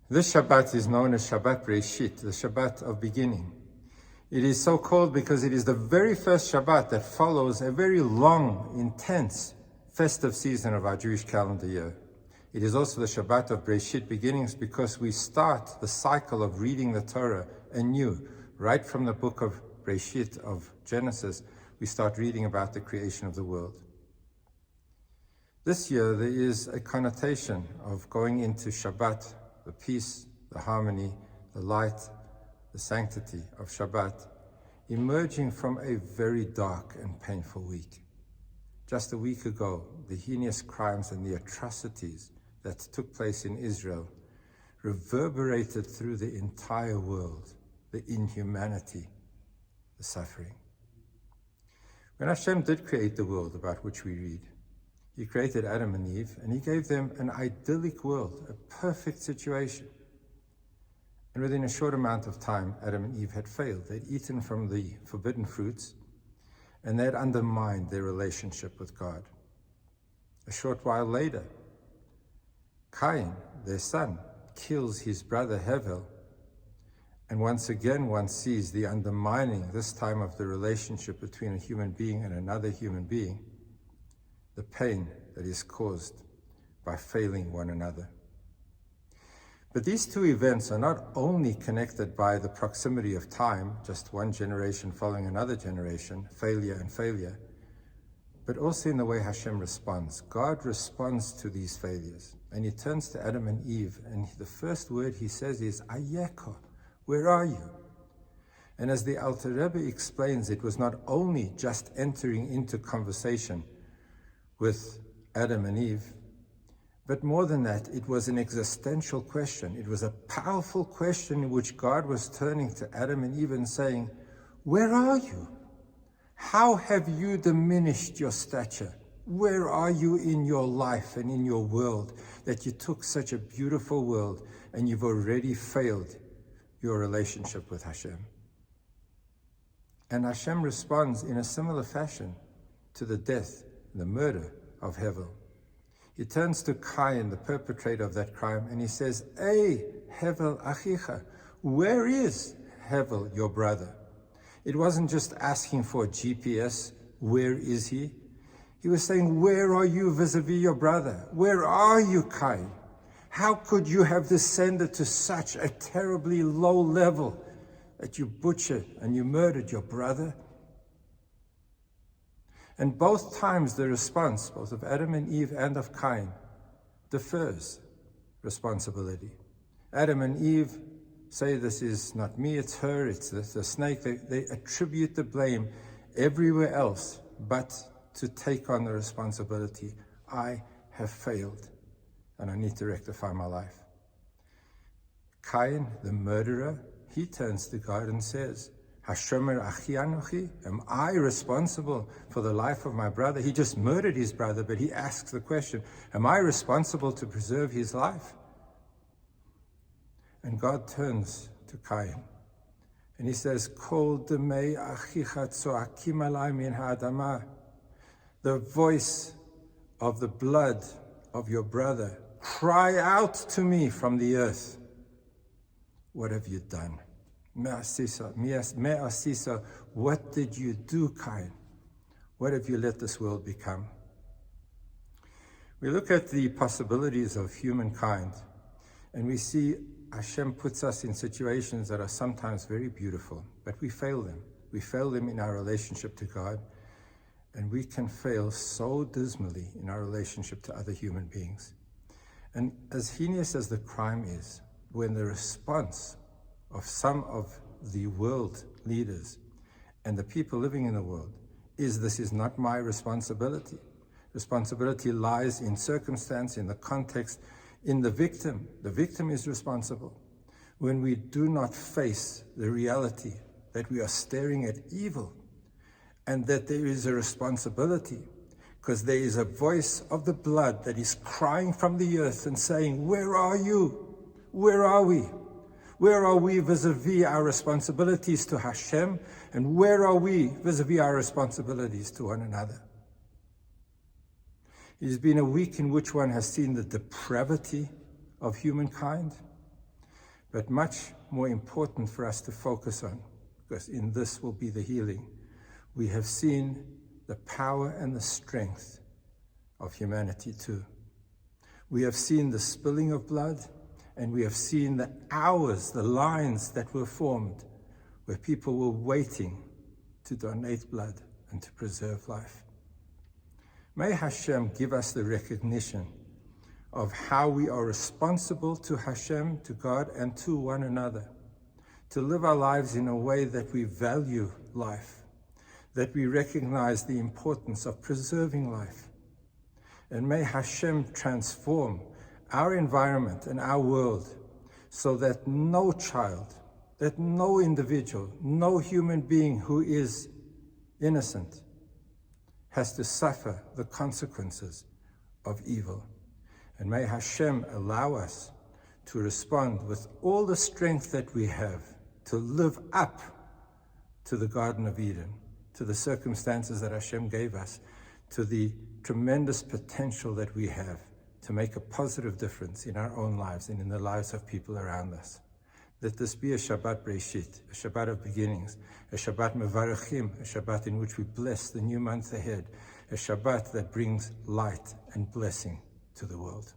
This Shabbat is known as Shabbat Bereishit, the Shabbat of beginning. It is so called because it is the very first Shabbat that follows a very long, intense, festive season of our Jewish calendar year. It is also the Shabbat of Bereishit beginnings because we start the cycle of reading the Torah anew. Right from the book of Bereishit, of Genesis, we start reading about the creation of the world. This year there is a connotation of going into Shabbat, the peace, the harmony, the light, the sanctity of Shabbat, emerging from a very dark and painful week. Just a week ago, the heinous crimes and the atrocities that took place in Israel reverberated through the entire world, the inhumanity, the suffering. When Hashem did create the world about which we read, He created Adam and Eve, and He gave them an idyllic world, a perfect situation. And within a short amount of time, Adam and Eve had failed. They'd eaten from the forbidden fruits, and they had undermined their relationship with God. A short while later, Cain, their son, kills his brother Hevel, and once again one sees the undermining, this time of the relationship between a human being and another human being, the pain that is caused by failing one another. But these two events are not only connected by the proximity of time, just one generation following another generation, failure and failure, but also in the way Hashem responds. God responds to these failures, and He turns to Adam and Eve, and the first word He says is, Ayeko, where are you? And as the Alter Rebbe explains, it was not only just entering into conversation with Adam and Eve, but more than that, it was an existential question. It was a powerful question in which God was turning to Adam and Eve and saying, where are you? How have you diminished your stature? Where are you in your life and in your world that you took such a beautiful world and you've already failed your relationship with Hashem? And Hashem responds in a similar fashion to the death, the murder of Hevel. He turns to Cain, the perpetrator of that crime, and he says, Hey, Hevel achicha, where is Hevel, your brother? It wasn't just asking for a GPS, where is he? He was saying, where are you vis-a-vis your brother? Where are you, Cain? How could you have descended to such a terribly low level that you butchered and you murdered your brother? And both times the response, both of Adam and Eve and of Cain, defers responsibility. Adam and Eve say, this is not me, it's her, it's the snake. They attribute the blame everywhere else but to take on the responsibility. I have failed and I need to rectify my life. Cain, the murderer, he turns to God and says, Hashomer achi anochi, am I responsible for the life of my brother? He just murdered his brother, but he asks the question, am I responsible to preserve his life? And God turns to Cain and He says, Kol demei achicha tzoakim alai min ha'adama. The voice of the blood of your brother cry out to me from the earth. What have you done? Me'asisa, what did you do, Cain? What have you let this world become? We look at the possibilities of humankind, and we see Hashem puts us in situations that are sometimes very beautiful, but we fail them. We fail them in our relationship to God, and we can fail so dismally in our relationship to other human beings. And as heinous as the crime is, when the response of some of the world leaders and the people living in the world is, this is not my responsibility. Responsibility lies in circumstance, in the context, in the victim. The victim is responsible. When we do not face the reality that we are staring at evil and that there is a responsibility, because there is a voice of the blood that is crying from the earth and saying, where are you? Where are we? Where are we vis-a-vis our responsibilities to Hashem? And where are we vis-a-vis our responsibilities to one another? It has been a week in which one has seen the depravity of humankind. But much more important for us to focus on, because in this will be the healing. We have seen the power and the strength of humanity too. We have seen the spilling of blood, and we have seen the hours, the lines that were formed, where people were waiting to donate blood and to preserve life. May Hashem give us the recognition of how we are responsible to Hashem, to God, and to one another, to live our lives in a way that we value life, that we recognize the importance of preserving life. And may Hashem transform our environment and our world so that no child, that no individual, no human being who is innocent has to suffer the consequences of evil. And may Hashem allow us to respond with all the strength that we have to live up to the Garden of Eden, to the circumstances that Hashem gave us, to the tremendous potential that we have to make a positive difference in our own lives and in the lives of people around us. Let this be a Shabbat Bereishit, a Shabbat of beginnings, a Shabbat Mevarachim, a Shabbat in which we bless the new month ahead, a Shabbat that brings light and blessing to the world.